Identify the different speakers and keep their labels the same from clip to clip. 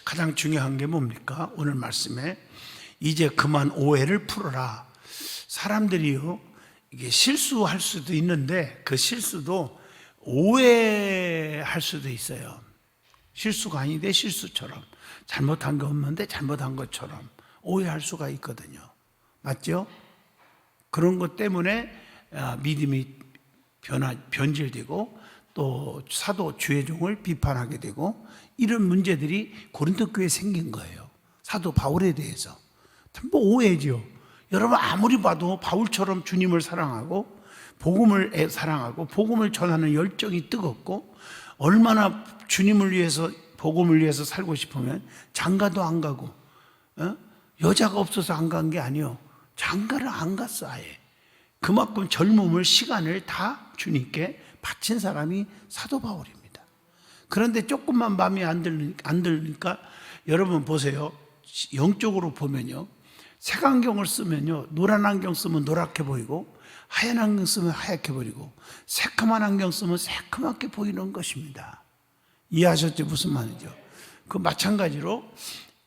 Speaker 1: 가장 중요한 게 뭡니까? 오늘 말씀에 이제 그만 오해를 풀어라. 사람들이요, 이게 실수할 수도 있는데 그 실수도 오해할 수도 있어요. 실수가 아닌데 실수처럼, 잘못한 게 없는데 잘못한 것처럼 오해할 수가 있거든요. 맞죠? 그런 것 때문에 믿음이 변질되고 또 사도 주의종을 비판하게 되고 이런 문제들이 고린도 교회에 생긴 거예요. 사도 바울에 대해서 전부 오해죠. 여러분 아무리 봐도 바울처럼 주님을 사랑하고 복음을 사랑하고 복음을 전하는 열정이 뜨겁고 얼마나 주님을 위해서 복음을 위해서 살고 싶으면 장가도 안 가고 여자가 없어서 안 간 게 아니요, 장가를 안 갔어. 아예 그만큼 젊음을 시간을 다 주님께 바친 사람이 사도 바울입니다. 그런데 조금만 마음에 안 들으니까 여러분 보세요. 영적으로 보면요, 색안경을 쓰면요, 노란 안경 쓰면 노랗게 보이고 하얀 안경 쓰면 하얗게 보이고 새카만 안경 쓰면 새카맣게 보이는 것입니다. 이해하셨죠? 무슨 말이죠? 그 마찬가지로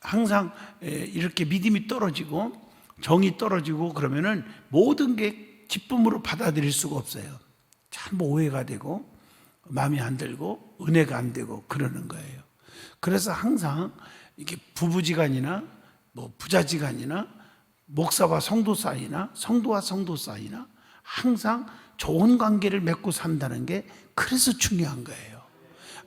Speaker 1: 항상 이렇게 믿음이 떨어지고 정이 떨어지고 그러면은 모든 게 기쁨으로 받아들일 수가 없어요. 참 오해가 되고 마음이 안 들고 은혜가 안 되고 그러는 거예요. 그래서 항상 이게 부부지간이나 뭐 부자지간이나 목사와 성도 사이나 성도와 성도 사이나 항상 좋은 관계를 맺고 산다는 게 그래서 중요한 거예요.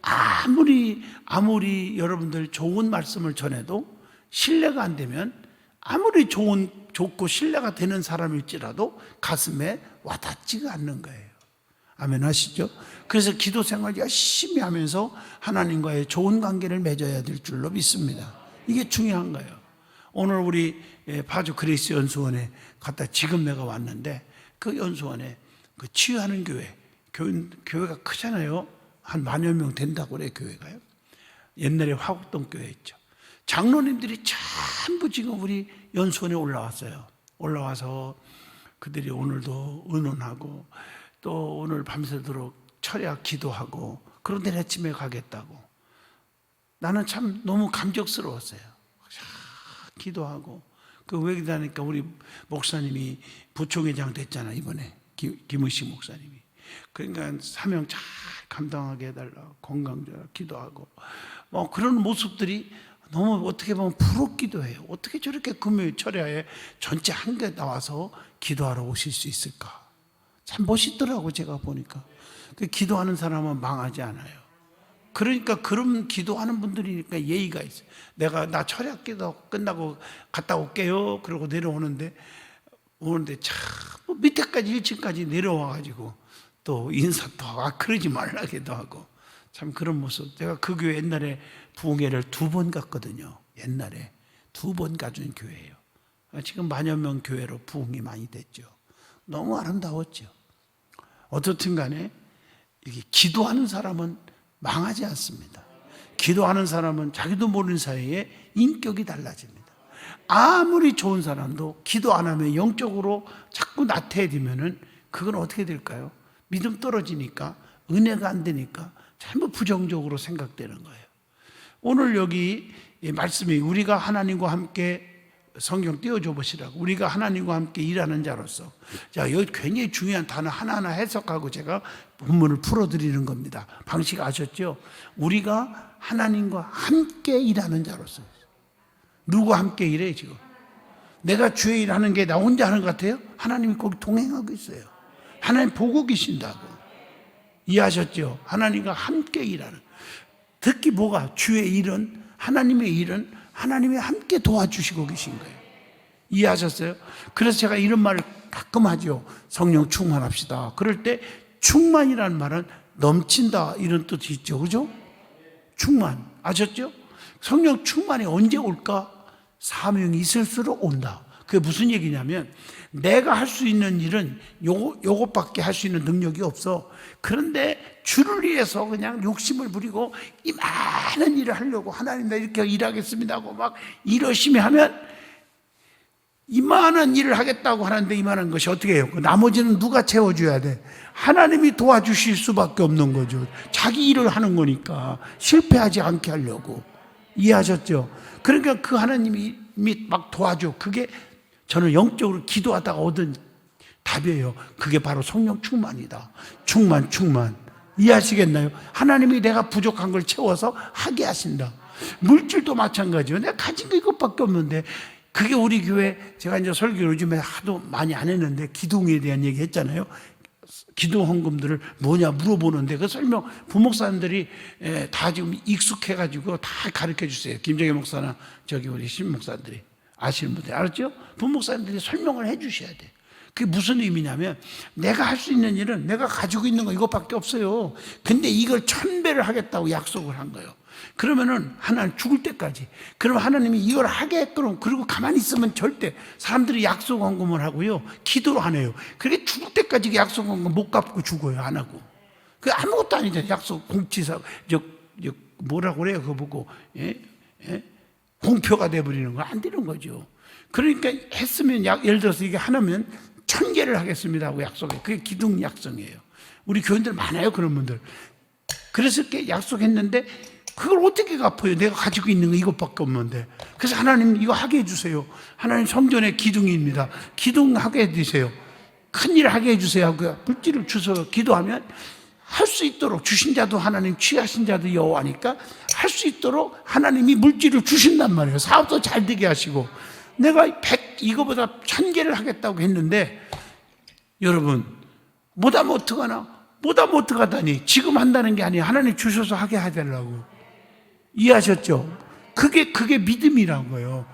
Speaker 1: 아무리 여러분들 좋은 말씀을 전해도 신뢰가 안 되면 아무리 좋고 신뢰가 되는 사람일지라도 가슴에 와닿지가 않는 거예요. 아멘 하시죠? 그래서 기도 생활 열심히 하면서 하나님과의 좋은 관계를 맺어야 될 줄로 믿습니다. 이게 중요한 거예요. 오늘 우리 파주 그레이스 연수원에 갔다 지금 내가 왔는데 그 연수원에 그 치유하는 교회가 크잖아요. 한 10,000여 명 된다고 그래, 교회가요. 옛날에 화곡동 교회 있죠. 장로님들이 전부 지금 우리 연수원에 올라왔어요. 올라와서 그들이 오늘도 의논하고 또 오늘 밤새도록 철야 기도하고 그런데 아침에 가겠다고. 나는 참 너무 감격스러웠어요. 기도하고 그 왜 그러니까 우리 목사님이 부총회장 됐잖아 이번에 김의식 목사님이. 그러니까 사명 잘 감당하게 해달라고 건강잘 기도하고 뭐 그런 모습들이 너무 어떻게 보면 부럽기도 해요. 어떻게 저렇게 금요일 철야에 전체 한개 나와서 기도하러 오실 수 있을까? 참 멋있더라고 제가 보니까. 그 기도하는 사람은 망하지 않아요. 그러니까 그런 기도하는 분들이니까 예의가 있어요. 나 철야 기도 끝나고 갔다 올게요. 그러고 내려오는데 참 밑에까지 1층까지 내려와가지고 또 인사도 하고 그러지 말라기도 하고 참 그런 모습. 제가 그 교회 옛날에 부흥회를 2번 갔거든요. 옛날에 2번 가준 교회예요. 지금 10,000여 명 교회로 부흥이 많이 됐죠. 너무 아름다웠죠. 어떻든 간에 이게 기도하는 사람은 망하지 않습니다. 기도하는 사람은 자기도 모르는 사이에 인격이 달라집니다. 아무리 좋은 사람도 기도 안 하면 영적으로 자꾸 나태해지면은 그건 어떻게 될까요? 믿음 떨어지니까 은혜가 안 되니까 전부 부정적으로 생각되는 거예요. 오늘 여기 말씀이 우리가 하나님과 함께 성경 띄워줘 보시라고. 우리가 하나님과 함께 일하는 자로서. 자, 여기 굉장히 중요한 단어 하나하나 해석하고 제가 본문을 풀어드리는 겁니다. 방식 아셨죠? 우리가 하나님과 함께 일하는 자로서. 누구와 함께 일해 지금? 내가 주의 일하는 게 나 혼자 하는 것 같아요? 하나님이 거기 동행하고 있어요. 하나님 보고 계신다고. 이해하셨죠? 하나님과 함께 일하는. 특히 뭐가? 주의 일은, 하나님의 일은 하나님이 함께 도와주시고 계신 거예요. 이해하셨어요? 그래서 제가 이런 말을 가끔 하죠. 성령 충만합시다. 그럴 때 충만이라는 말은 넘친다 이런 뜻이 있죠. 그죠? 충만. 아셨죠? 성령 충만이 언제 올까? 사명이 있을수록 온다. 그게 무슨 얘기냐면 내가 할 수 있는 일은 요것밖에 할 수 있는 능력이 없어. 그런데 주를 위해서 그냥 욕심을 부리고 이 많은 일을 하려고 하나님 나 이렇게 일하겠습니다 하고 막 일 열심히 하면 이만한 일을 하겠다고 하는데 이만한 것이 어떻게 해요? 나머지는 누가 채워줘야 돼? 하나님이 도와주실 수밖에 없는 거죠. 자기 일을 하는 거니까 실패하지 않게 하려고. 이해하셨죠? 그러니까 그 하나님이 막 도와줘. 그게 저는 영적으로 기도하다가 얻은 답이에요. 그게 바로 성령 충만이다. 충만. 이해하시겠나요? 하나님이 내가 부족한 걸 채워서 하게 하신다. 물질도 마찬가지예요. 내가 가진 게 이것밖에 없는데, 그게 우리 교회, 제가 이제 설교 요즘에 하도 많이 안 했는데 기둥에 대한 얘기 했잖아요. 기도 헌금들을 뭐냐 물어보는데 그 설명 부목사님들이 다 지금 익숙해가지고 다 가르쳐 주세요. 김정희 목사나 저기 우리 신 목사님들이 아시는 분들 알았죠? 부목사님들이 설명을 해 주셔야 돼. 그게 무슨 의미냐면 내가 할 수 있는 일은 내가 가지고 있는 거 이것밖에 없어요. 근데 이걸 1000배를 하겠다고 약속을 한 거예요. 그러면은 하나님 죽을 때까지. 그럼 하나님이 이걸 하게 했거든. 그리고 가만히 있으면 절대 사람들이 약속 헌금을 하고요. 기도를 안 해요. 그렇게 죽을 때까지 약속 헌금 못 갚고 죽어요. 안 하고. 그 아무것도 아니잖아요. 약속 공치사 뭐라고 그래요? 그거 보고 공표가 돼버리는 거 안 되는 거죠. 그러니까 했으면 예를 들어서 이게 하나면 1000개를 하겠습니다 하고 약속해. 그게 기둥 약속이에요. 우리 교인들 많아요. 그런 분들. 그래서 이렇게 약속했는데 그걸 어떻게 갚아요? 내가 가지고 있는 거 이것밖에 없는데. 그래서 하나님 이거 하게 해주세요. 하나님 성전의 기둥입니다. 기둥하게 해주세요. 큰일 하게 해주세요 하고 물질을 주셔서 기도하면 할 수 있도록 주신 자도 하나님 취하신 자도 여호와니까 할 수 있도록 하나님이 물질을 주신단 말이에요. 사업도 잘 되게 하시고. 내가 이거보다 1000개를 하겠다고 했는데 여러분 못하면 어떡하나? 못하면 어떡하다니. 지금 한다는 게 아니에요. 하나님 주셔서 하게 해달라고. 이해하셨죠? 그게 믿음이란 거예요.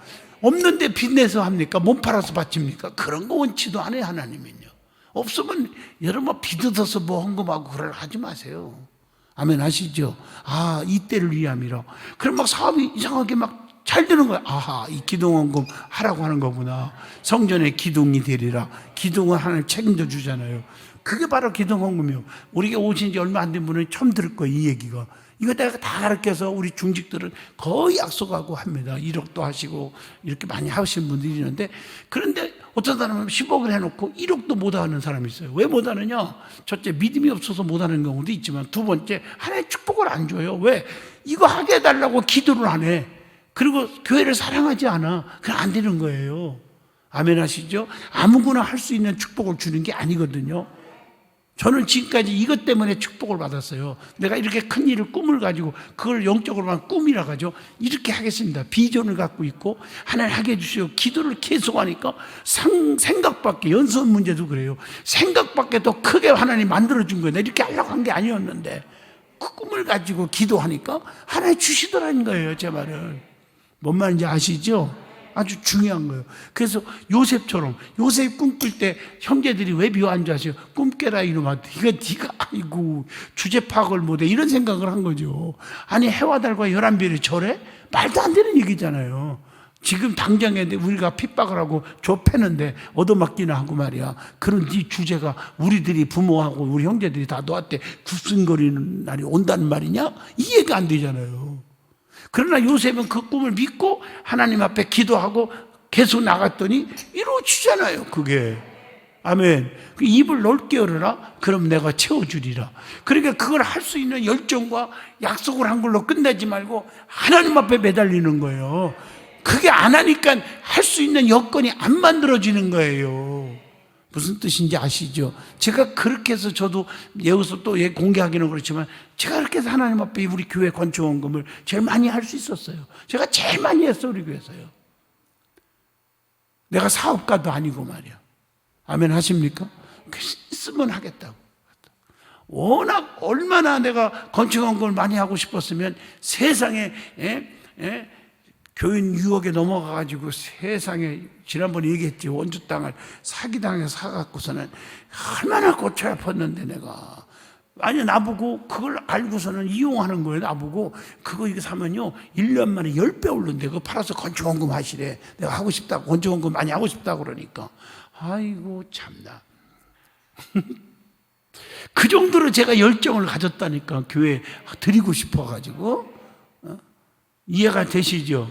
Speaker 1: 없는데 빚내서 합니까? 몸 팔아서 바칩니까? 그런 거 원치도 않아요. 하나님은요. 없으면 여러분 빚 얻어서 뭐 헌금하고 그걸 하지 마세요. 아멘 하시죠? 아, 이때를 위함이라. 그럼 막 사업이 이상하게 막 잘 되는 거야. 아하, 이 기둥헌금 하라고 하는 거구나. 성전의 기둥이 되리라. 기둥은 하나님 책임져 주잖아요. 그게 바로 기둥헌금이에요. 우리가 오신 지 얼마 안 된 분은 처음 들을 거예요. 이 얘기가. 이거 내가 다 가르쳐서 우리 중직들은 거의 약속하고 합니다. 1억도 하시고 이렇게 많이 하시는 분들이 있는데, 그런데 어떤 사람은 10억을 해놓고 1억도 못 하는 사람이 있어요. 왜 못 하느냐? 첫째, 믿음이 없어서 못 하는 경우도 있지만, 두 번째, 하나의 축복을 안 줘요. 왜? 이거 하게 해달라고 기도를 안 해. 그리고 교회를 사랑하지 않아. 그냥 안 되는 거예요. 아멘 하시죠? 아무거나 할 수 있는 축복을 주는 게 아니거든요. 저는 지금까지 이것 때문에 축복을 받았어요. 내가 이렇게 큰 일을 꿈을 가지고 그걸 영적으로만 꿈이라 가지고 이렇게 하겠습니다. 비전을 갖고 있고 하나님 하게 해주시고 기도를 계속하니까 생각밖에, 연습 문제도 그래요. 생각밖에 더 크게 하나님 만들어준 거예요. 내가 이렇게 하려고 한 게 아니었는데 그 꿈을 가지고 기도하니까 하나님 주시더라는 거예요. 제 말은. 뭔 말인지 아시죠? 아주 중요한 거예요. 그래서 요셉처럼, 요셉 꿈 꿀 때 형제들이 왜 미워한 줄 아세요? 꿈 깨라 이놈아. 네가 아이고 주제 파악을 못해. 이런 생각을 한 거죠. 아니 해와 달과 11별이 절해? 말도 안 되는 얘기잖아요. 지금 당장에 우리가 핍박을 하고 좁혀는데 얻어맞기나 하고 말이야. 그런 네 주제가 우리들이 부모하고 우리 형제들이 다 너한테 굽신거리는 날이 온다는 말이냐? 이해가 안 되잖아요. 그러나 요셉은 그 꿈을 믿고 하나님 앞에 기도하고 계속 나갔더니 이루어지잖아요. 그게. 아멘. 그 입을 넓게 열어라. 그럼 내가 채워주리라. 그러니까 그걸 할 수 있는 열정과 약속을 한 걸로 끝내지 말고 하나님 앞에 매달리는 거예요. 그게 안 하니까 할 수 있는 여건이 안 만들어지는 거예요. 무슨 뜻인지 아시죠? 제가 그렇게 해서 저도 여기서 또 공개하기는 그렇지만 제가 그렇게 해서 하나님 앞에 우리 교회 건축원금을 제일 많이 할 수 있었어요. 제가 제일 많이 했어요. 우리 교회에서요. 내가 사업가도 아니고 말이야. 아멘 하십니까? 있으면 하겠다고. 워낙 얼마나 내가 건축원금을 많이 하고 싶었으면 세상에 교인 6억에 넘어가가지고 세상에 지난번에 얘기했지. 원주 땅을 사기당해서 사갖고서는 얼마나 고쳐 아팠는데 내가. 아니 나보고 그걸 알고서는 이용하는 거예요. 나보고 그거 이거 사면요 1년 만에 10배 오른대. 그거 팔아서 건축원금 하시래. 내가 하고 싶다고, 건축원금 많이 하고 싶다고 그러니까. 아이고 참나. 그 정도로 제가 열정을 가졌다니까. 교회 드리고 싶어가지고. 이해가 되시죠?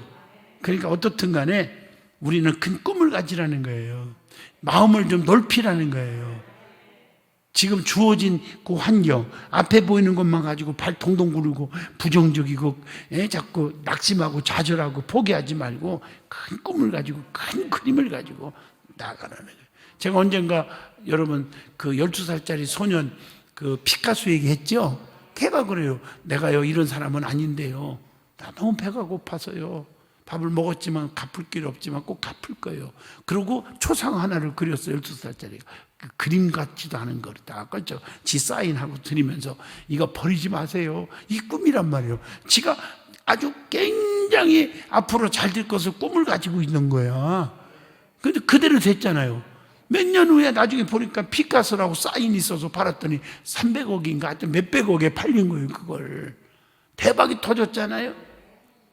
Speaker 1: 그러니까 어떻든 간에 우리는 큰 꿈을 가지라는 거예요. 마음을 좀 넓히라는 거예요. 지금 주어진 그 환경, 앞에 보이는 것만 가지고 발 동동 구르고 부정적이고 자꾸 낙심하고 좌절하고 포기하지 말고 큰 꿈을 가지고 큰 그림을 가지고 나아가는 거예요. 제가 언젠가 여러분 그 12살짜리 소년 그 피카소 얘기했죠. 걔가 그래요. 내가요 이런 사람은 아닌데요. 나 너무 배가 고파서요. 밥을 먹었지만 갚을 길 없지만 꼭 갚을 거예요. 그리고 초상 하나를 그렸어요. 12살짜리가. 그 그림 같지도 않은 거를 딱 그렇죠. 지 사인하고 드리면서 이거 버리지 마세요. 이 꿈이란 말이에요. 지가 아주 굉장히 앞으로 잘 될 것을 꿈을 가지고 있는 거야. 근데 그대로 됐잖아요. 몇 년 후에 나중에 보니까 피카소라고 사인이 있어서 팔았더니 300억인가 하여튼 몇백억에 팔린 거예요. 그걸. 대박이 터졌잖아요.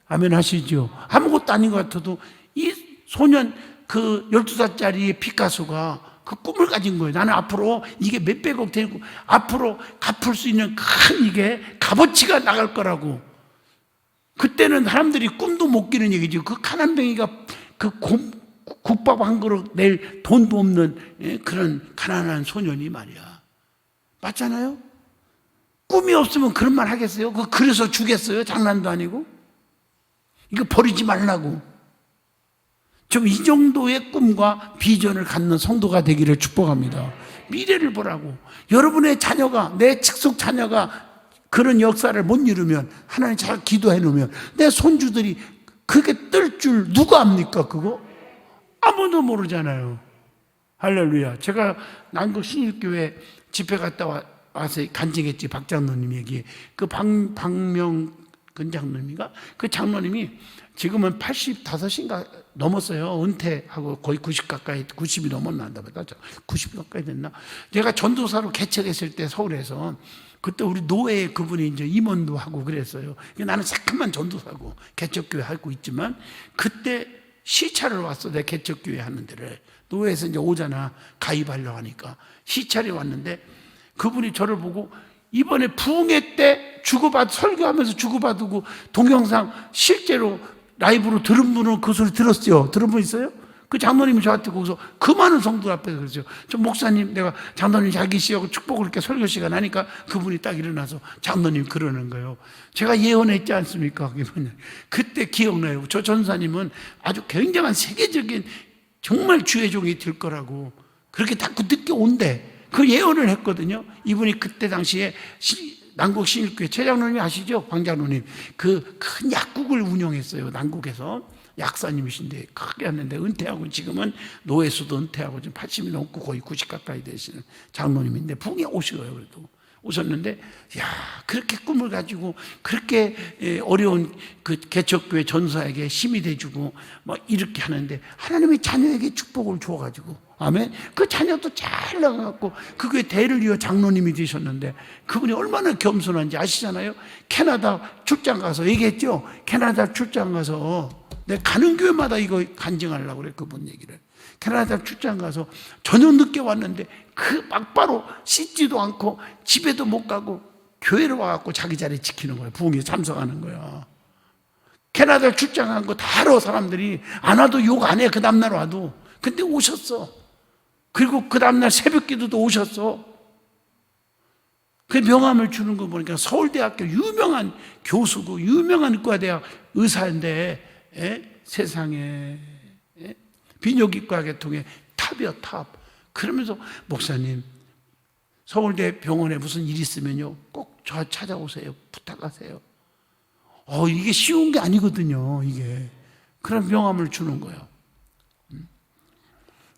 Speaker 1: 아멘 하시죠. 아무것도 아닌 것 같아도 이 소년 그 12살짜리 피카소가 그 꿈을 가진 거예요. 나는 앞으로 이게 몇백억 되고 앞으로 갚을 수 있는 큰 이게 값어치가 나갈 거라고. 그때는 사람들이 꿈도 못 끼는 얘기죠. 그 가난뱅이가 그 국밥 한 그릇 낼 돈도 없는 그런 가난한 소년이 말이야. 맞잖아요? 꿈이 없으면 그런 말 하겠어요? 그래서 주겠어요? 장난도 아니고? 이거 버리지 말라고. 좀 이 정도의 꿈과 비전을 갖는 성도가 되기를 축복합니다. 미래를 보라고. 여러분의 자녀가, 내 직속 자녀가 그런 역사를 못 이루면 하나님 잘 기도해 놓으면 내 손주들이 그게 뜰 줄 누가 압니까 그거? 아무도 모르잖아요. 할렐루야. 제가 난국 신일교회 집회 갔다 와서 간증했지. 박 장로님 얘기. 그 박명근 장로님인가? 그 장로님이 지금은 85인가 넘었어요. 은퇴하고 거의 90 가까이, 90이 넘었나 보다. 90 가까이 됐나? 제가 전도사로 개척했을 때 서울에서 그때 우리 노회에 그분이 이제 임원도 하고 그랬어요. 나는 잠깐만 전도사고 개척교회 하고 있지만 그때 시차를 왔어. 내 개척교회 하는 데를. 노회에서 이제 오잖아. 가입하려고 하니까. 시차를 왔는데 그분이 저를 보고 이번에 부흥회 때 설교하면서 주고받고 동영상 실제로 라이브로 들은 분은 그 소리 들었어요. 들은 분 있어요? 그 장로님이 저한테 거기서 그 많은 성도 앞에서 그랬어요. 저 목사님, 내가 장로님 잘 계시고 축복을 이렇게 설교 시간 하니까 그분이 딱 일어나서 장로님 그러는 거예요. 제가 예언했지 않습니까? 그때 기억나요. 저 전사님은 아주 굉장한 세계적인 정말 주의 종이 될 거라고 그렇게 자꾸 늦게 온대. 그 예언을 했거든요. 이분이 그때 당시에 난국 신일교회 최 장로님 아시죠? 황 장로님. 그 큰 약국을 운영했어요. 난국에서. 약사님이신데 크게 했는데 은퇴하고 지금은 노예수도 은퇴하고 지금 80이 넘고 거의 90 가까이 되시는 장로님인데 부흥에 오셔요. 그래도 오셨는데 야 그렇게 꿈을 가지고 그렇게 어려운 그 개척교회 전사에게 힘이 돼주고 막 이렇게 하는데 하나님이 자녀에게 축복을 줘가지고 아멘. 그 자녀도 잘 나가갖고 그 교회 대를 이어 장로님이 되셨는데 그분이 얼마나 겸손한지 아시잖아요. 캐나다 출장 가서 얘기했죠. 캐나다 출장 가서 내가 가는 교회마다 이거 간증하려고 그래. 그분 얘기를. 캐나다 출장 가서 저녁 늦게 왔는데 그 막바로 씻지도 않고 집에도 못 가고 교회로 와갖고 자기 자리 지키는 거야. 부흥에 참석하는 거야. 캐나다 출장 간 거 다 알아. 사람들이 안 와도 욕 안 해. 그 다음날 와도. 근데 오셨어. 그리고 그 다음날 새벽 기도도 오셨어. 그 명함을 주는 거 보니까 서울대학교 유명한 교수고 유명한 의과대학 의사인데 세상에 비뇨기과 계통의 탑이야 탑. 그러면서 목사님 서울대 병원에 무슨 일 있으면요 꼭 저 찾아오세요. 부탁하세요. 이게 쉬운 게 아니거든요. 이게 그런 명함을 주는 거예요.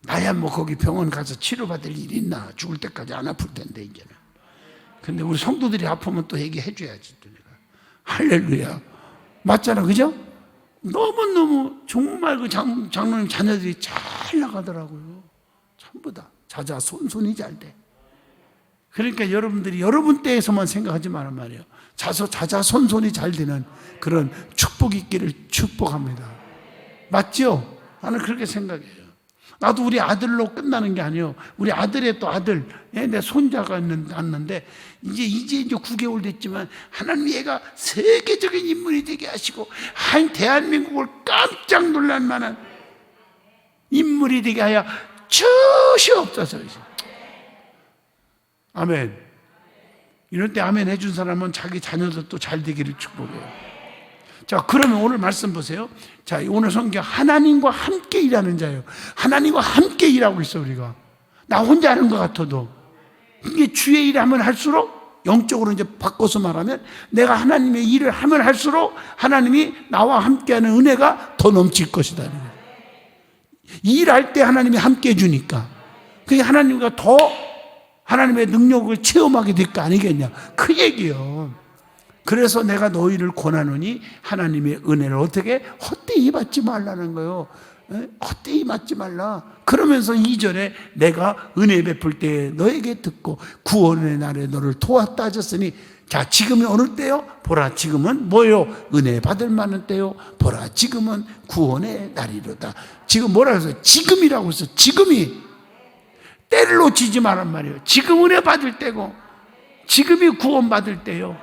Speaker 1: 나야 뭐 거기 병원 가서 치료받을 일이 있나. 죽을 때까지 안 아플 텐데 이제는. 근데 우리 성도들이 아프면 또 얘기해 줘야지 또 내가. 할렐루야. 맞잖아. 그죠? 너무너무 정말 그 장로님 자녀들이 잘 나가더라고요. 전부 다 자자손손이 잘 돼. 그러니까 여러분들이 여러분 때에서만 생각하지 말란 말이에요. 자자손손이 잘 되는 그런 축복이 있기를 축복합니다. 맞죠? 나는 그렇게 생각해요. 나도 우리 아들로 끝나는 게 아니에요. 우리 아들의 또 아들, 내 손자가 났는데 이제 9개월 됐지만 하나님 얘가 세계적인 인물이 되게 하시고 한 대한민국을 깜짝 놀랄 만한 인물이 되게 하여 주시옵소서. 아멘. 이럴 때 아멘 해준 사람은 자기 자녀도 또 잘 되기를 축복해요. 자, 그러면 오늘 말씀 보세요. 자, 오늘 성경 하나님과 함께 일하는 자예요. 하나님과 함께 일하고 있어, 우리가. 나 혼자 하는 것 같아도. 이게 주의 일하면 할수록, 영적으로 이제 바꿔서 말하면, 내가 하나님의 일을 하면 할수록 하나님이 나와 함께하는 은혜가 더 넘칠 것이다. 일할 때 하나님이 함께 해주니까. 그게 하나님과 더 하나님의 능력을 체험하게 될 거 아니겠냐. 그 얘기요. 그래서 내가 너희를 권하노니 하나님의 은혜를 어떻게 헛되이 받지 말라는 거예요. 헛되이 받지 말라. 그러면서 2절에 내가 은혜 베풀 때에 너에게 듣고 구원의 날에 너를 도왔다 하셨으니, 자, 지금이 어느 때요? 보라, 지금은 뭐요? 은혜 받을 만한 때요. 보라, 지금은 구원의 날이로다. 지금 뭐라 해서 지금이라고 해서, 지금이 때를 놓치지 말란 말이에요. 지금 은혜 받을 때고 지금이 구원 받을 때요.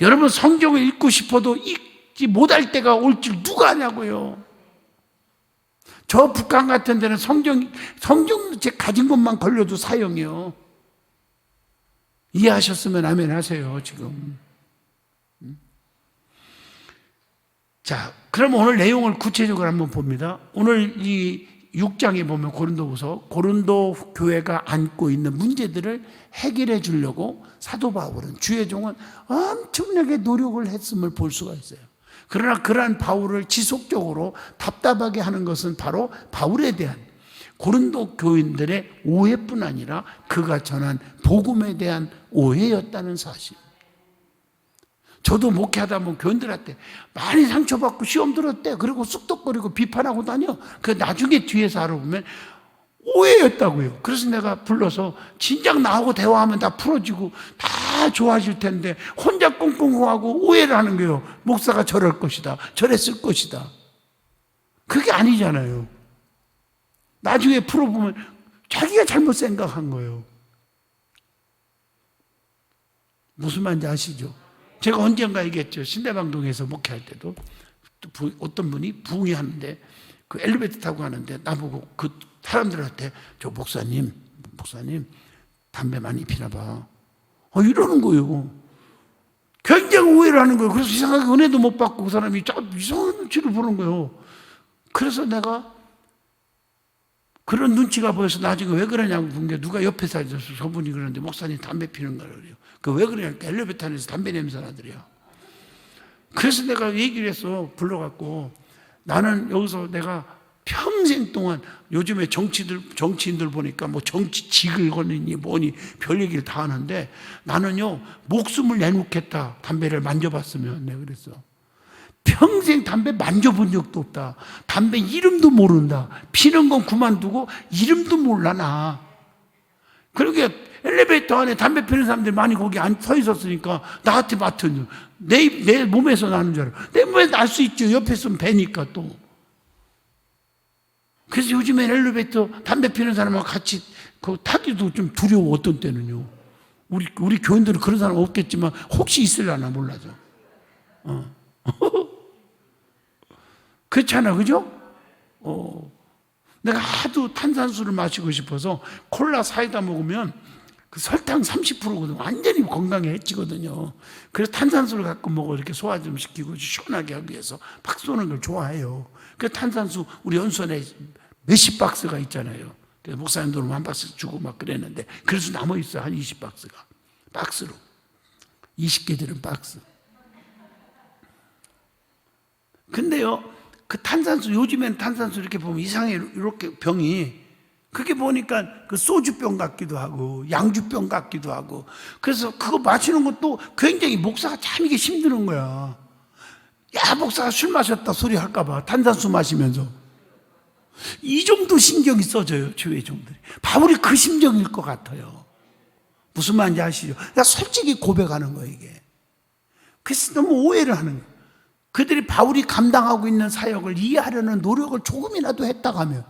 Speaker 1: 여러분, 성경을 읽고 싶어도 읽지 못할 때가 올 줄 누가 아냐고요. 저 북한 같은 데는 성경책 가진 것만 걸려도 사형이요. 이해하셨으면 아멘 하세요, 지금. 자, 그럼 오늘 내용을 구체적으로 한번 봅니다. 오늘 이 6장에 보면 고린도 교회가 안고 있는 문제들을 해결해 주려고 사도 바울은, 주의 종은 엄청나게 노력을 했음을 볼 수가 있어요. 그러나 그러한 바울을 지속적으로 답답하게 하는 것은 바로 바울에 대한 고린도 교인들의 오해뿐 아니라 그가 전한 복음에 대한 오해였다는 사실. 저도 목회하다 보면 교인들한테 많이 상처받고 시험 들었대. 그리고 쑥덕거리고 비판하고 다녀. 그 나중에 뒤에서 알아보면 오해였다고요. 그래서 내가 불러서 진작 나하고 대화하면 다 풀어지고 다 좋아질 텐데 혼자 꽁꽁하고 오해를 하는 거예요. 목사가 저럴 것이다, 저랬을 것이다. 그게 아니잖아요. 나중에 풀어보면 자기가 잘못 생각한 거예요. 무슨 말인지 아시죠? 제가 언젠가 얘기했죠. 신대방동에서 목회할 때도 어떤 분이 부흥이 하는데 그 엘리베이터 타고 가는데 나보고 그 사람들한테 저 목사님 담배 많이 피나 봐. 이러는 거예요. 굉장히 오해를 하는 거예요. 그래서 이상하게 은혜도 못 받고 그 사람이 이상한 눈치를 보는 거예요. 그래서 내가 그런 눈치가 보여서 나중에 왜 그러냐고 본 게, 누가 옆에서 앉아서 저분이 그러는데 목사님 담배 피는 거라고 그래요. 그 왜 그러냐니까 엘리베이터 안에서 담배 냄새 나더래요. 그래서 내가 얘기를 해서 불러갖고, 나는 여기서 내가 평생 동안 요즘에 정치인들 보니까 뭐 정치직을 거느니 뭐니 별 얘기를 다 하는데, 나는요 목숨을 내놓겠다 담배를 만져봤으면. 내가 그랬어. 평생 담배 만져본 적도 없다. 담배 이름도 모른다. 피는 건 그만두고 이름도 몰라 나. 그러니까 엘리베이터 안에 담배 피는 사람들이 많이 거기 서 있었으니까 나한테 맡은, 내 몸에서 나는 줄 알아. 내 몸에서 날 수 있죠. 옆에 있으면 배니까 또. 그래서 요즘엔 엘리베이터 담배 피는 사람하고 같이 타기도 좀 두려워. 어떤 때는요. 우리 교인들은 그런 사람 없겠지만 혹시 있으려나 몰라죠. 그렇잖아, 그죠? 내가 하도 탄산수를 마시고 싶어서 콜라 사이다 먹으면 그 설탕 30%거든. 완전히 건강해지거든요. 그래서 탄산수를 갖고 먹어 이렇게 소화 좀 시키고 시원하게 하기 위해서 팍 쏘는 걸 좋아해요. 그 탄산수 우리 연수원에 몇십 박스가 있잖아요. 그래서 목사님들 한 박스 주고 막 그랬는데, 그래서 남아있어요. 한 20박스가. 박스로. 20개 들은 박스. 근데요, 그 탄산수, 요즘엔 탄산수 이렇게 보면 이상해. 이렇게 병이. 그게 보니까 그 소주병 같기도 하고 양주병 같기도 하고. 그래서 그거 마시는 것도 굉장히 목사가 참 이게 힘드는 거야. 야, 목사가 술 마셨다 소리 할까봐 탄산수 마시면서. 이 정도 신경이 써져요, 교회 종들이. 바울이 그 심정일 것 같아요. 무슨 말인지 아시죠? 그러니까 솔직히 고백하는 거예요, 이게. 그래서 너무 오해를 하는 거예요. 그들이 바울이 감당하고 있는 사역을 이해하려는 노력을 조금이라도 했다고 하면,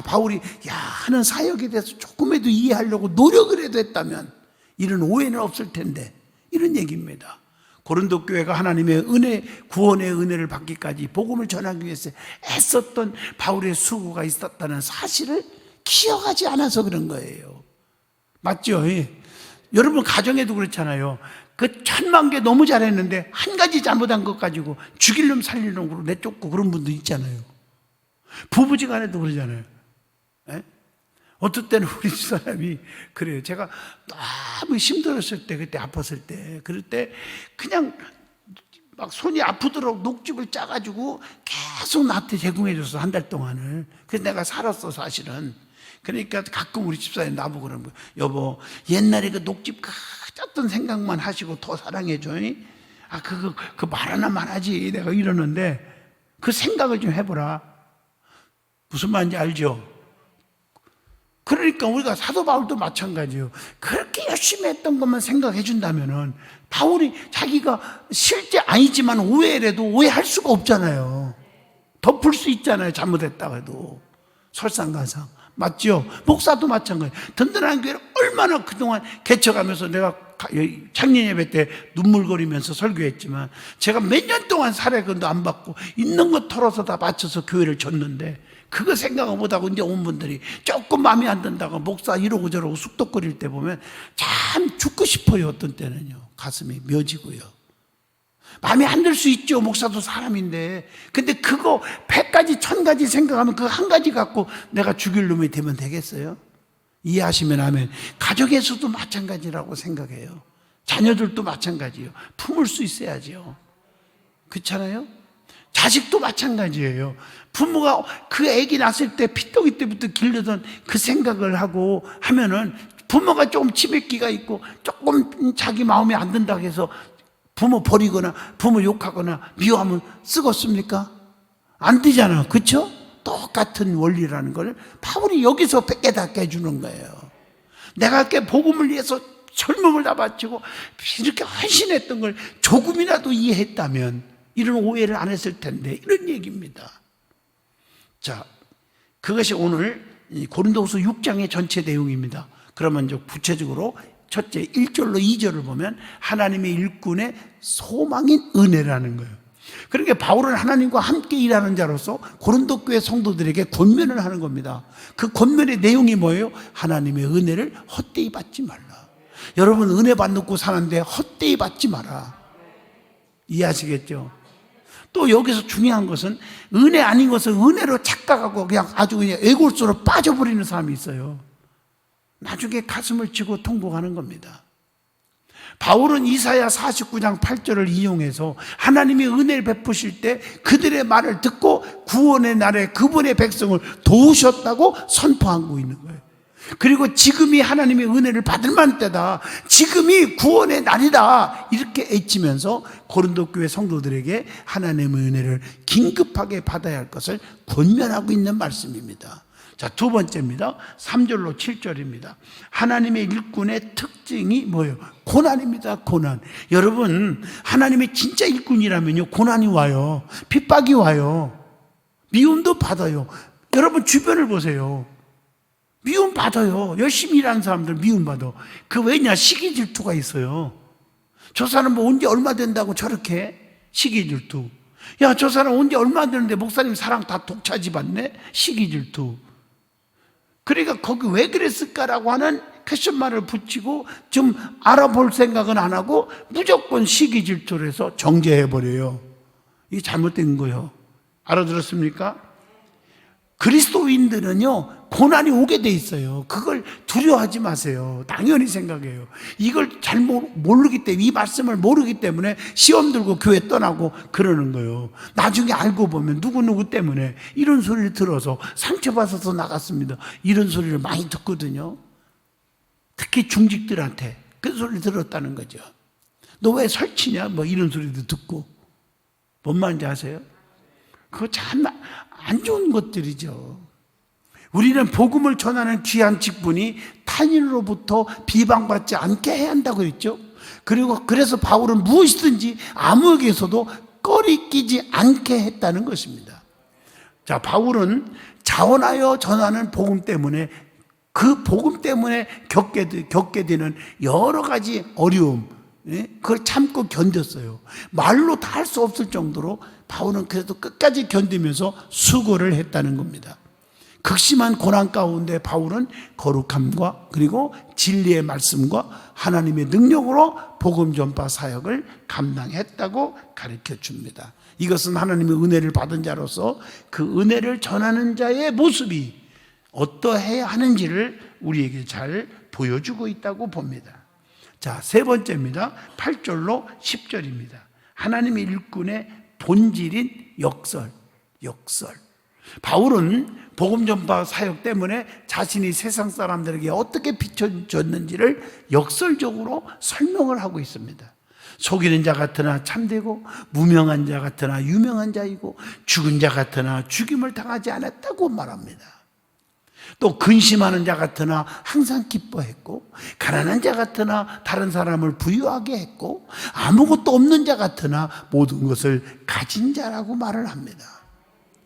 Speaker 1: 바울이 하는 사역에 대해서 조금이라도 이해하려고 노력을 해도 했다면 이런 오해는 없을 텐데, 이런 얘기입니다. 고린도 교회가 하나님의 은혜, 구원의 은혜를 받기까지 복음을 전하기 위해서 애썼던 바울의 수고가 있었다는 사실을 기억하지 않아서 그런 거예요. 맞죠? 여러분 가정에도 그렇잖아요. 그 1000만 개 너무 잘했는데 한 가지 잘못한 것 가지고 죽일 놈 살릴 놈으로 내쫓고 그런 분도 있잖아요. 부부지간에도 그러잖아요. 예? 어떨 때는 우리 집사람이 그래요. 제가 너무 힘들었을 때, 그때 아팠을 때, 그럴 때 그냥 막 손이 아프도록 녹즙을 짜가지고 계속 나한테 제공해줬어, 한 달 동안을. 그래서 내가 살았어, 사실은. 그러니까 가끔 우리 집사람이 나보고 그러는 거예요. 여보, 옛날에 그 녹즙 짰던 생각만 하시고 더 사랑해줘. 아, 그 말 하나만 하지. 내가 이러는데 그 생각을 좀 해보라. 무슨 말인지 알죠? 그러니까 우리가 사도 바울도 마찬가지예요. 그렇게 열심히 했던 것만 생각해 준다면은 바울이 자기가 실제 아니지만 오해라도 오해할 수가 없잖아요. 덮을 수 있잖아요. 잘못했다고 해도. 설상가상. 맞죠? 목사도 마찬가지예요. 든든한 교회를 얼마나 그동안 개척하면서 내가 작년 예배 때 눈물거리면서 설교했지만 제가 몇 년 동안 사례금도 안 받고 있는 거 털어서 다 바쳐서 교회를 줬는데 그거 생각을 못하고 이제 온 분들이 조금 마음에 안 든다고 목사 이러고 저러고 쑥덕거릴 때 보면 참 죽고 싶어요. 어떤 때는요. 가슴이 묘지고요. 마음에 안 들 수 있죠. 목사도 사람인데. 근데 그거 100가지 1000가지 생각하면 그 한 가지 갖고 내가 죽일 놈이 되면 되겠어요? 이해하시면 하면 가족에서도 마찬가지라고 생각해요. 자녀들도 마찬가지예요. 품을 수 있어야죠. 그렇잖아요? 자식도 마찬가지예요. 부모가 그 아기 낳았을 때 피떡이 때부터 길르던 그 생각을 하고 하면은 부모가 조금 치맥기가 있고 조금 자기 마음에 안 든다고 해서 부모 버리거나 부모 욕하거나 미워하면 쓰겠습니까? 안 되잖아. 그렇죠? 똑같은 원리라는 걸 바울이 여기서 깨닫게 해주는 거예요. 내가 이렇게 복음을 위해서 젊음을 다 바치고 이렇게 헌신했던 걸 조금이라도 이해했다면 이런 오해를 안 했을 텐데 이런 얘기입니다. 자, 그것이 오늘 고린도후서 6장의 전체 내용입니다. 그러면 이제 구체적으로 첫째 1절로 2절을 보면 하나님의 일꾼의 소망인 은혜라는 거예요. 그러니까 바울은 하나님과 함께 일하는 자로서 고린도 교회 성도들에게 권면을 하는 겁니다. 그 권면의 내용이 뭐예요? 하나님의 은혜를 헛되이 받지 말라. 여러분 은혜 받고 사는데 헛되이 받지 마라. 이해하시겠죠? 또 여기서 중요한 것은 은혜 아닌 것을 은혜로 착각하고 그냥 아주 그냥 애골수로 빠져버리는 사람이 있어요. 나중에 가슴을 치고 통곡하는 겁니다. 바울은 이사야 49장 8절을 이용해서 하나님이 은혜를 베푸실 때 그들의 말을 듣고 구원의 날에 그분의 백성을 도우셨다고 선포하고 있는 거예요. 그리고 지금이 하나님의 은혜를 받을 만한 때다. 지금이 구원의 날이다. 이렇게 애치면서 고린도 교회 성도들에게 하나님의 은혜를 긴급하게 받아야 할 것을 권면하고 있는 말씀입니다. 자, 두 번째입니다. 3절로 7절입니다. 하나님의 일꾼의 특징이 뭐예요? 고난입니다. 고난. 여러분, 하나님의 진짜 일꾼이라면요, 고난이 와요. 핍박이 와요. 미움도 받아요. 여러분 주변을 보세요. 미움 받아요. 열심히 일하는 사람들 미움 받아. 그 왜냐? 시기 질투가 있어요. 저 사람 뭐 언제 얼마 된다고 저렇게 시기 질투. 야, 저 사람 언제 얼마 되는데 목사님 사랑 다 독차지 받네? 시기 질투. 그러니까 거기 왜 그랬을까라고 하는 퀘션마크를 붙이고 좀 알아볼 생각은 안 하고 무조건 시기 질투를 해서 정죄해버려요. 이게 잘못된 거예요. 알아들었습니까? 그리스도인들은요, 고난이 오게 돼 있어요. 그걸 두려워하지 마세요. 당연히 생각해요. 이걸 잘 모르기 때문에, 이 말씀을 모르기 때문에 시험 들고 교회 떠나고 그러는 거예요. 나중에 알고 보면 누구누구 때문에 이런 소리를 들어서 상처받아서 나갔습니다. 이런 소리를 많이 듣거든요. 특히 중직들한테 그 소리를 들었다는 거죠. 너 왜 설치냐? 뭐 이런 소리도 듣고. 뭔 말인지 아세요? 그거 참 안 좋은 것들이죠. 우리는 복음을 전하는 귀한 직분이 타인으로부터 비방받지 않게 해야 한다고 했죠. 그리고 그래서 바울은 무엇이든지 아무에게서도 꺼리끼지 않게 했다는 것입니다. 자, 바울은 자원하여 전하는 복음 때문에 그 복음 때문에 겪게 되는 여러 가지 어려움, 그걸 참고 견뎠어요. 말로 다 할 수 없을 정도로 바울은 그래도 끝까지 견디면서 수고를 했다는 겁니다. 극심한 고난 가운데 바울은 거룩함과 그리고 진리의 말씀과 하나님의 능력으로 복음 전파 사역을 감당했다고 가르쳐 줍니다. 이것은 하나님의 은혜를 받은 자로서 그 은혜를 전하는 자의 모습이 어떠해야 하는지를 우리에게 잘 보여주고 있다고 봅니다. 자, 세 번째입니다. 8절로 10절입니다. 하나님의 일꾼의 본질인 역설. 바울은 복음 전파 사역 때문에 자신이 세상 사람들에게 어떻게 비춰졌는지를 역설적으로 설명을 하고 있습니다. 속이는 자 같으나 참되고 무명한 자 같으나 유명한 자이고 죽은 자 같으나 죽임을 당하지 않았다고 말합니다. 또 근심하는 자 같으나 항상 기뻐했고 가난한 자 같으나 다른 사람을 부유하게 했고 아무것도 없는 자 같으나 모든 것을 가진 자라고 말을 합니다.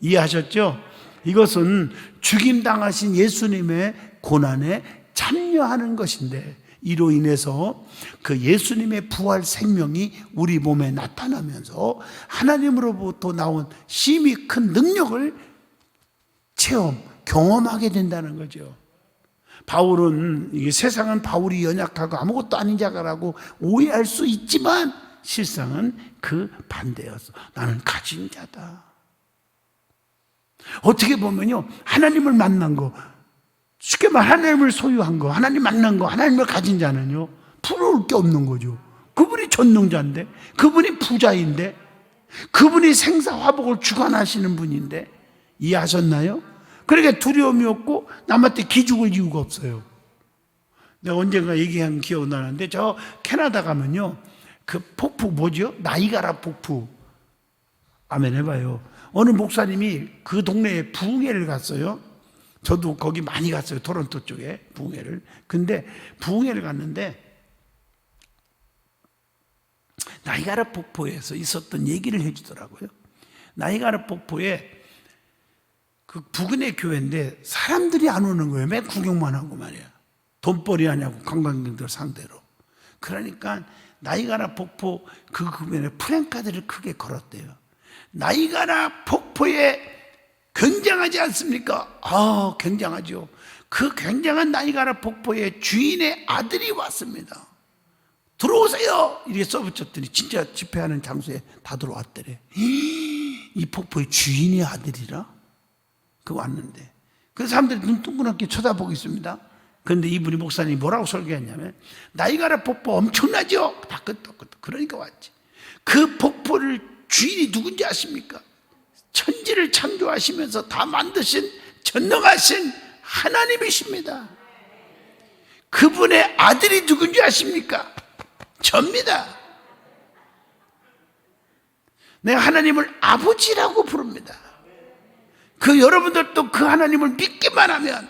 Speaker 1: 이해하셨죠? 이것은 죽임당하신 예수님의 고난에 참여하는 것인데 이로 인해서 그 예수님의 부활 생명이 우리 몸에 나타나면서 하나님으로부터 나온 심히 큰 능력을 경험하게 된다는 거죠. 바울은 세상은 바울이 연약하고 아무것도 아닌 자가라고 오해할 수 있지만 실상은 그 반대였어. 나는 가진 자다. 어떻게 보면요, 하나님을 만난 거, 쉽게 말 하나님을 소유한 거, 하나님 만난 거, 하나님을 가진 자는요 부러울 게 없는 거죠. 그분이 전능자인데, 그분이 부자인데, 그분이 생사화복을 주관하시는 분인데, 이해하셨나요? 그러니까 두려움이 없고 남한테 기죽을 이유가 없어요. 내가 언젠가 얘기한 기억 나는데, 저 캐나다 가면요 그 폭포 뭐죠? 나이가라 폭포. 아멘 해봐요. 어느 목사님이 그 동네에 부흥회를 갔어요. 저도 거기 많이 갔어요. 토론토 쪽에 부흥회를. 근데 부흥회를 갔는데 나이가라 폭포에서 있었던 얘기를 해주더라고요. 나이가라 폭포에 그 부근의 교회인데 사람들이 안 오는 거예요. 맨 구경만 하고 말이야. 돈벌이 하냐고 관광객들 상대로. 그러니까 나이가라 폭포 그 구면에 프랭카드를 크게 걸었대요. 나이가라 폭포에 굉장하지 않습니까? 아, 굉장하죠. 그 굉장한 나이가라 폭포에 주인의 아들이 왔습니다. 들어오세요! 이렇게 써붙였더니 진짜 집회하는 장소에 다 들어왔더래. 이 폭포의 주인의 아들이라? 그 왔는데. 그 사람들이 눈 동그랗게 쳐다보고 있습니다. 그런데 이분이 목사님이 뭐라고 설교했냐면, 나이가라 폭포 엄청나죠? 다 끄떡끄떡. 그러니까 왔지. 그 폭포를 주인이 누군지 아십니까? 천지를 창조하시면서 다 만드신 전능하신 하나님이십니다. 그분의 아들이 누군지 아십니까? 접니다. 내가 하나님을 아버지라고 부릅니다. 그 여러분들도 그 하나님을 믿기만 하면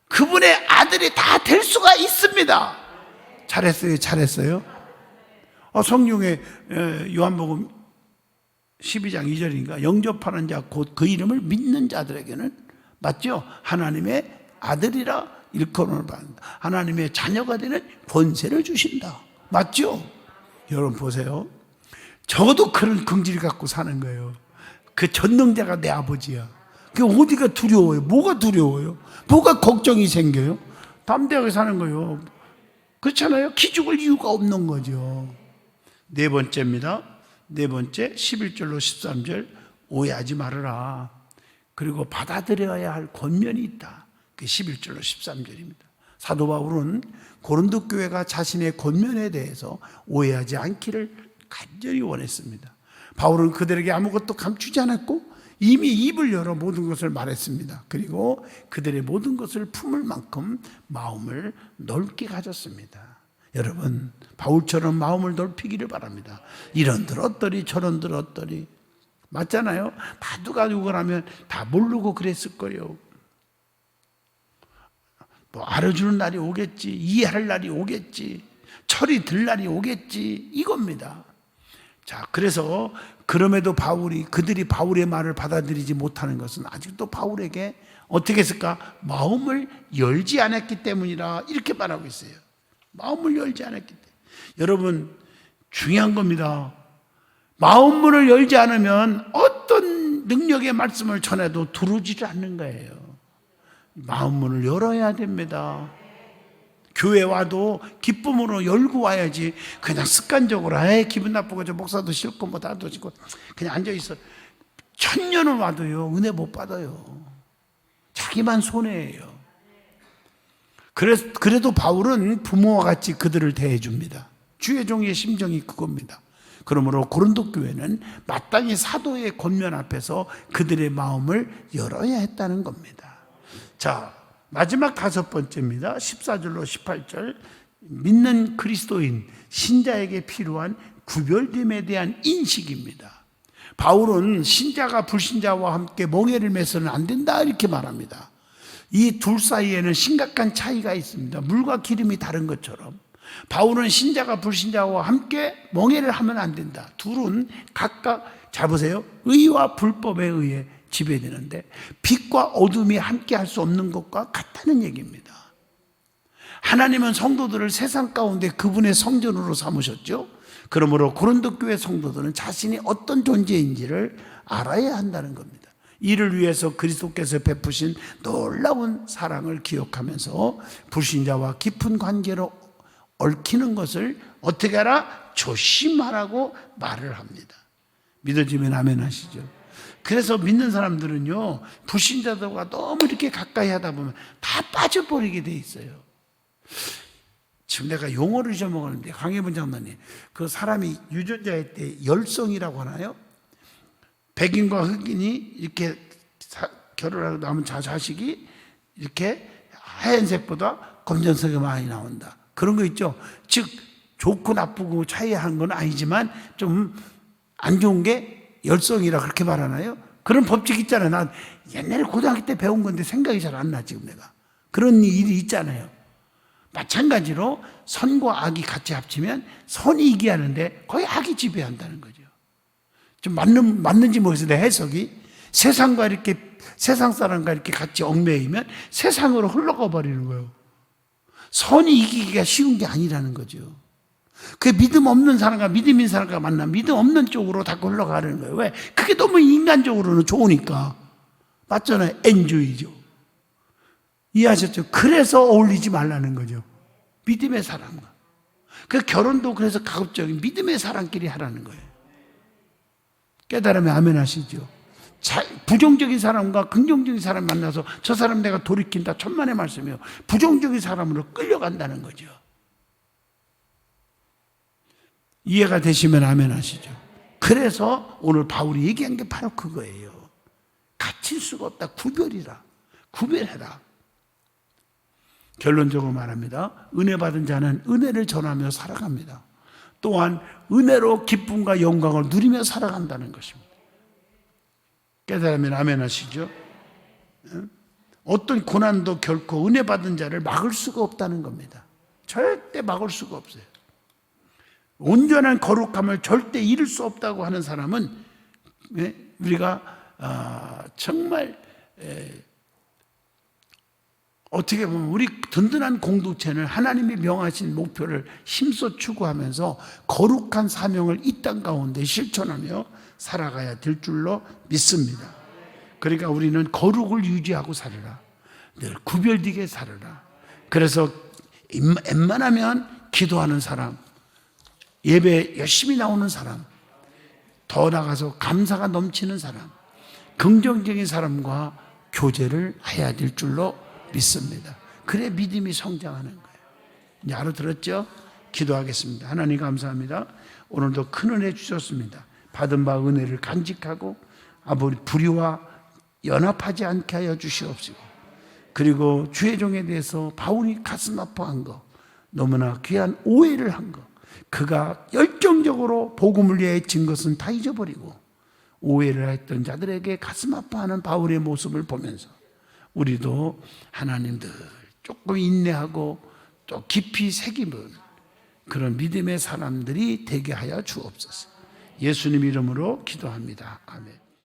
Speaker 1: 그분의 아들이 다 될 수가 있습니다. 잘했어요. 성경에 요한복음 12장 2절인가 영접하는 자 곧 그 이름을 믿는 자들에게는 맞죠? 하나님의 아들이라 일컬음을 받는다. 하나님의 자녀가 되는 권세를 주신다. 맞죠? 여러분 보세요. 적어도 그런 긍지를 갖고 사는 거예요. 그 전능자가 내 아버지야. 그 어디가 두려워요? 뭐가 두려워요? 뭐가 걱정이 생겨요? 담대하게 사는 거예요. 그렇잖아요? 기죽을 이유가 없는 거죠. 네 번째입니다. 네 번째 11절로 13절 오해하지 말아라. 그리고 받아들여야 할 권면이 있다. 그게 11절로 13절입니다. 사도 바울은 고린도 교회가 자신의 권면에 대해서 오해하지 않기를 간절히 원했습니다. 바울은 그들에게 아무것도 감추지 않았고 이미 입을 열어 모든 것을 말했습니다. 그리고 그들의 모든 것을 품을 만큼 마음을 넓게 가졌습니다. 여러분, 바울처럼 마음을 넓히기를 바랍니다. 이런들 어떠리 저런들 어떠리. 맞잖아요. 다 누가 누구라면 다 모르고 그랬을 거예요. 뭐 알아주는 날이 오겠지, 이해할 날이 오겠지, 철이 들 날이 오겠지, 이겁니다. 자, 그래서 그럼에도 그들이 바울의 말을 받아들이지 못하는 것은 아직도 바울에게 어떻게 했을까? 마음을 열지 않았기 때문이라 이렇게 말하고 있어요. 마음을 열지 않았기 때문에. 여러분, 중요한 겁니다. 마음문을 열지 않으면 어떤 능력의 말씀을 전해도 들어오지를 않는 거예요. 마음 문을 열어야 됩니다. 교회 와도 기쁨으로 열고 와야지 그냥 습관적으로 기분 나쁘고 저 목사도 싫고 뭐 나도 싫고 그냥 앉아있어. 1000년을 와도요 은혜 못 받아요. 자기만 손해예요. 그래도 바울은 부모와 같이 그들을 대해줍니다. 주의 종의 심정이 그겁니다. 그러므로 고린도 교회는 마땅히 사도의 권면 앞에서 그들의 마음을 열어야 했다는 겁니다. 자, 마지막 5번째입니다. 14절로 18절. 믿는 그리스도인 신자에게 필요한 구별됨에 대한 인식입니다. 바울은 신자가 불신자와 함께 멍에를 매서는 안 된다 이렇게 말합니다. 이 둘 사이에는 심각한 차이가 있습니다. 물과 기름이 다른 것처럼 바울은 신자가 불신자와 함께 멍에를 하면 안 된다. 둘은 각각 잘 보세요. 의와 불법에 의해 지배되는데 빛과 어둠이 함께 할 수 없는 것과 같다는 얘기입니다. 하나님은 성도들을 세상 가운데 그분의 성전으로 삼으셨죠. 그러므로 고린도 교회 성도들은 자신이 어떤 존재인지를 알아야 한다는 겁니다. 이를 위해서 그리스도께서 베푸신 놀라운 사랑을 기억하면서 불신자와 깊은 관계로 얽히는 것을 어떻게 하라? 조심하라고 말을 합니다. 믿어지면 아멘 하시죠. 그래서 믿는 사람들은요 불신자들과 너무 이렇게 가까이 하다 보면 다 빠져버리게 돼 있어요. 지금 내가 용어를 잊어먹었는데 강혜분 장로님, 그 사람이 유전자일 때 열성이라고 하나요? 백인과 흑인이 이렇게 결혼하고 남은 자식이 이렇게 하얀색보다 검정색이 많이 나온다. 그런 거 있죠. 즉 좋고 나쁘고 차이한 건 아니지만 좀 안 좋은 게 열성이라 그렇게 말하나요? 그런 법칙 있잖아요. 난 옛날에 고등학교 때 배운 건데 생각이 잘 안 나 지금 내가. 그런 일이 있잖아요. 마찬가지로 선과 악이 같이 합치면 선이 이기하는데 거의 악이 지배한다는 거죠. 좀 맞는지 모르겠어요. 내 해석이. 세상 사람과 이렇게 같이 얽매이면 세상으로 흘러가 버리는 거예요. 선이 이기기가 쉬운 게 아니라는 거죠. 그 믿음 없는 사람과 믿음 있는 사람과 만나면 믿음 없는 쪽으로 자꾸 흘러가는 거예요. 왜? 그게 너무 인간적으로는 좋으니까. 맞잖아요. 엔조이죠. 이해하셨죠? 그래서 어울리지 말라는 거죠. 믿음의 사람과. 그 결혼도 그래서 가급적인 믿음의 사람끼리 하라는 거예요. 깨달으면 아멘 하시죠. 부정적인 사람과 긍정적인 사람 만나서 저 사람 내가 돌이킨다. 천만의 말씀이에요. 부정적인 사람으로 끌려간다는 거죠. 이해가 되시면 아멘 하시죠. 그래서 오늘 바울이 얘기한 게 바로 그거예요. 갇힐 수가 없다. 구별해라. 결론적으로 말합니다. 은혜 받은 자는 은혜를 전하며 살아갑니다. 또한 은혜로 기쁨과 영광을 누리며 살아간다는 것입니다. 깨달으면 아멘 하시죠. 어떤 고난도 결코 은혜 받은 자를 막을 수가 없다는 겁니다. 절대 막을 수가 없어요. 온전한 거룩함을 절대 잃을 수 없다고 하는 사람은 우리가 정말 어떻게 보면 우리 든든한 공동체는 하나님이 명하신 목표를 힘써 추구하면서 거룩한 사명을 이 땅 가운데 실천하며 살아가야 될 줄로 믿습니다. 그러니까 우리는 거룩을 유지하고 살아라. 늘 구별되게 살아라. 그래서 웬만하면 기도하는 사람, 예배 열심히 나오는 사람, 더 나가서 감사가 넘치는 사람, 긍정적인 사람과 교제를 해야 될 줄로 믿습니다. 그래 믿음이 성장하는 거예요. 이제 알아들었죠? 기도하겠습니다. 하나님 감사합니다. 오늘도 큰 은혜 주셨습니다. 받은 바 은혜를 간직하고 아버지 불의와 연합하지 않게 하여 주시옵시고, 그리고 주의 종에 대해서 바울이 가슴 아파한 거, 너무나 귀한 오해를 한 거, 그가 열정적으로 복음을 위해 진 것은 다 잊어버리고 오해를 했던 자들에게 가슴 아파하는 바울의 모습을 보면서 우리도 하나님들 조금 인내하고 또 깊이 새기는 그런 믿음의 사람들이 되게 하여 주옵소서. 예수님 이름으로 기도합니다. 아멘.